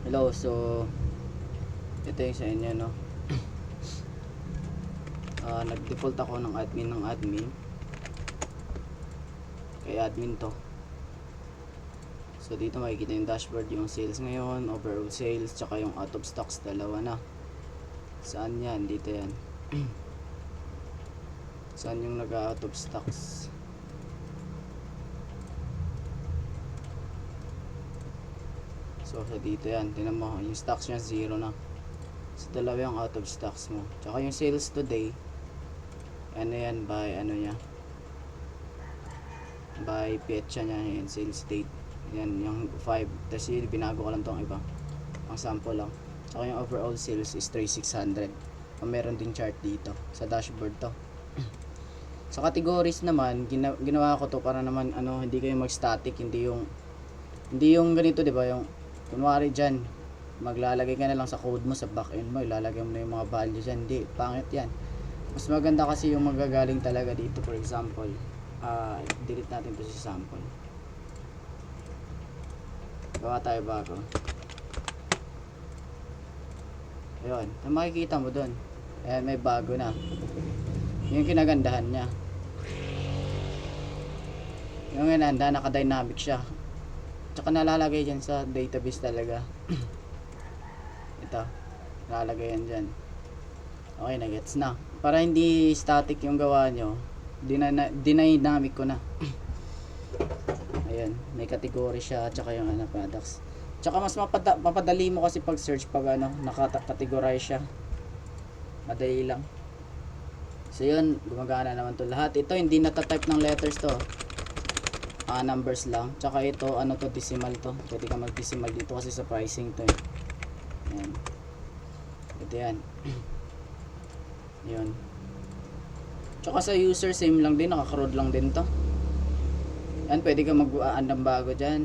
Hello, so ito yung sa inyo, no. Nag-default ako ng admin kay admin to. So dito makikita yung dashboard, yung sales ngayon, overall sales, tsaka yung out of stocks, dalawa na. Saan yan? Dito yan. Saan yung nag-out of stocks? So dito yan, tinan mo yung stocks niya 0 na. So dalawa yung out of stocks mo. Tsaka yung sales today, ano yan, by ano niya, by petsa niya, yung sales date. Yan yung 5. Tapos yun, binago ko lang tong iba, ang sample lang. Tsaka yung overall sales is 3,600. Meron din chart dito sa dashboard to. Sa categories naman, ginawa ko to para naman ano, hindi kayo mag-static, hindi yung ganito, 'di ba? Yung kunwari diyan, maglalagay ka na lang sa code mo, sa backend mo, ilalagay mo na yung mga values diyan. Hindi, pangit 'yan. Mas maganda kasi yung magagaling talaga dito. For example, delete natin to sa sample. Gawa tayo bago. Ayun, makikita mo doon. Ayan, may bago na. Yung kinagandahan niya. Yung ginanda, naka-dynamic siya. Tsaka nalalagay dyan sa database talaga. Ito, nalalagay yan dyan. Okay, na-gets na. Para hindi static yung gawa nyo, dynamic ko na. Ayan, may category siya, tsaka yung ano, products. Tsaka mas mapadali mo kasi pag search pag ano, naka-categorize siya. Madali lang. So yun, gumagana naman to lahat. Ito hindi nata-type ng letters to. Numbers lang. Tsaka ito, ano to, decimal to. Pwede ka mag-decimal dito kasi sa pricing to. Ayan. Ito yan. Yun. Tsaka sa user, same lang din. Naka-crowd lang din to. Yan, pwede ka mag-add ng bago dyan.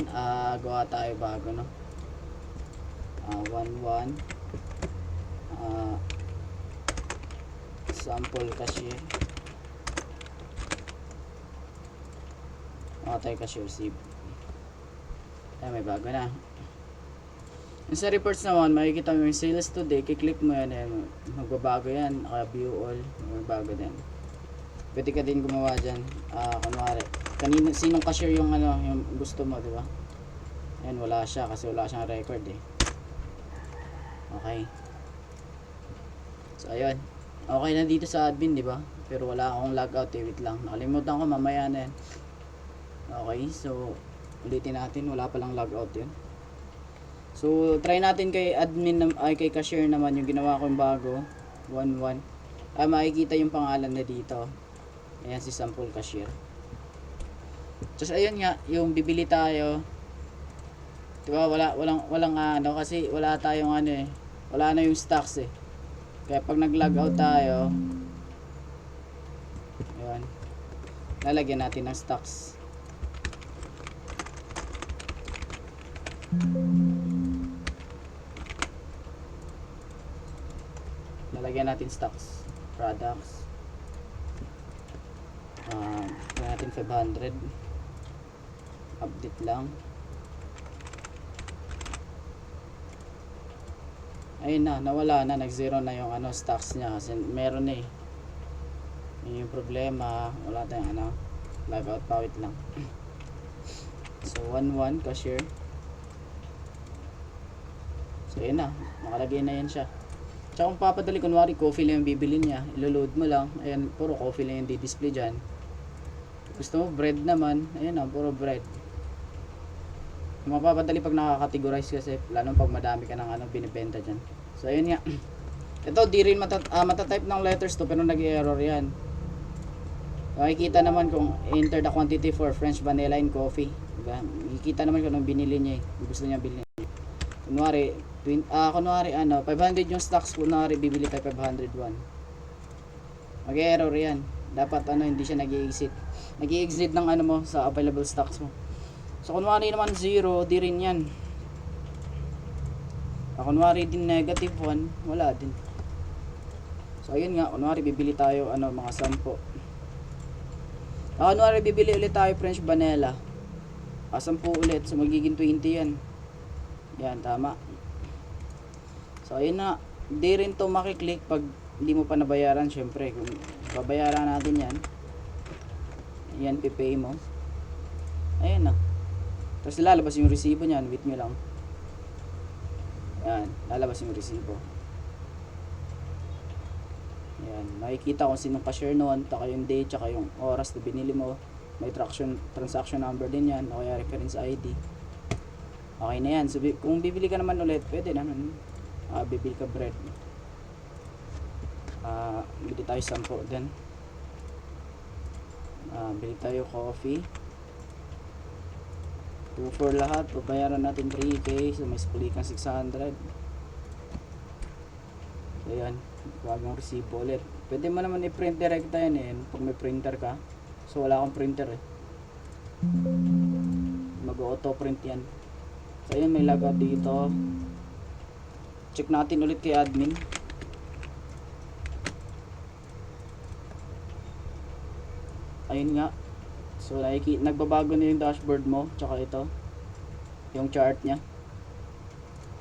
Gawa tayo bago, no? 1-1. Sample cashier. Tayo cashier save. Ayan, may bago na. Yung sa reports naman, makikita mo yung sales today. Kiklik mo yan, magbabago yan. View all, magbabago din. Pwede ka din gumawa dyan. Kunwari, sinong cashier yung ano, yung gusto mo, di ba? Ayan, wala siya kasi wala siyang record eh. Okay. So ayun. Okay na dito sa admin, di ba? Pero wala akong logout eh, wait lang. Nakalimutan ko, mamaya na yan. Okay, so ulitin natin, wala palang logout yun. So try natin kay admin ay kay cashier naman yung ginawa ko yung bago, 1-1. Makikita yung pangalan na dito. Ayan si sample cashier. Tapos ayun nga, yung bibili tayo. Diba, walang ano kasi wala tayong ano eh. Wala na yung stocks eh. Kaya pag nag-log out tayo, ayun, lalagyan natin ng stocks. Lalagyan natin stocks, products. Lalagyan natin 500. Update lang. Ayun na, nawala na, nag-zero na yung ano, stocks niya kasi meron eh. Yun yung problema, wala tayong ano, logout, pawit lang. So 1-1 cashier. So yun na, nakalagay na yan siya. Tsaka kung papadali, kunwari coffee lang yung bibili niya, ilo-load mo lang, ayan, puro coffee lang yung di-display dyan. Gusto mo bread naman, ayan na, puro bread. Mapapadali pag nakakategorize kasi, lalo pag madami ka ng ano, binibenta dyan. So ayun nga. Ito di rin matatype ng letters to, pero nag-error yan. Makikita naman kung enter the quantity for French vanilla and coffee, diba? Makikita naman kung anong binili niya eh, gusto niya bilhin. Kunwari 500 yung stocks, kunwari bibili tayo 501. Mag-error yan. Dapat ano, hindi siya nag-i-exit. Nag-i-exit ng ano mo sa available stocks mo. So kunwari naman 0, di rin yan. Kunwari din negative 1, wala din. So ayun nga, kunwari bibili tayo ano, mga 10. Kunwari bibili ulit tayo French vanilla. 10 ulit, so magiging 20 yan. Yan, tama. So ayun na, di rin to makiklik pag hindi mo pa nabayaran. Syempre kung babayaran natin yan, yan pipay mo, ayun na. Tapos lalabas yung resibo niyan, wait nyo lang. Yan, lalabas yung resibo. Yan, makikita kung sinong cashier noon, taka yung date, tsaka yung oras na binili mo. May transaction number din yan, o kaya reference ID. Okay na yan. So kung bibili ka naman ulit, pwede naman. Bibili ka bread. Bili tayo 10 din. Bili tayo coffee. 2 for lahat. Babayaran natin 3K. So may split kang 600. So yan, bagong resibo ulit. Pwede mo naman i-print direct yan eh, pag may printer ka. So wala akong printer eh, mag-auto print yan. So ayun, may logout dito. Check natin ulit kay admin. Ayun nga. So nagbabago na yung dashboard mo, tsaka ito yung chart nya.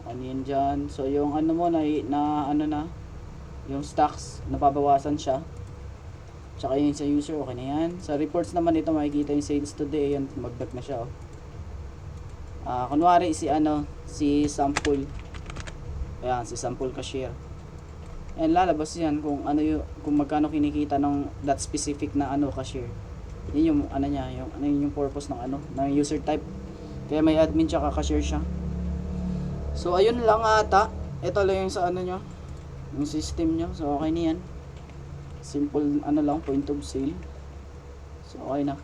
Ano yun dyan. So yung ano mo na ano na, yung stocks nababawasan siya. Tsaka yun sa user, okay na yan. Sa reports naman ito makikita yung sales today. Yan, magdag na siya. Kunwari si sample. Ayan, si sample cashier. Ayan, lalabas yan kung kung magkano kinikita ng that specific na cashier. Yun yung niya, yung purpose ng ng user type. Kaya may admin tsaka cashier siya. So ayun lang ata. Ito lang yung sa nyo, yung system nyo. So okay na yan. Simple lang, point of sale. So okay na.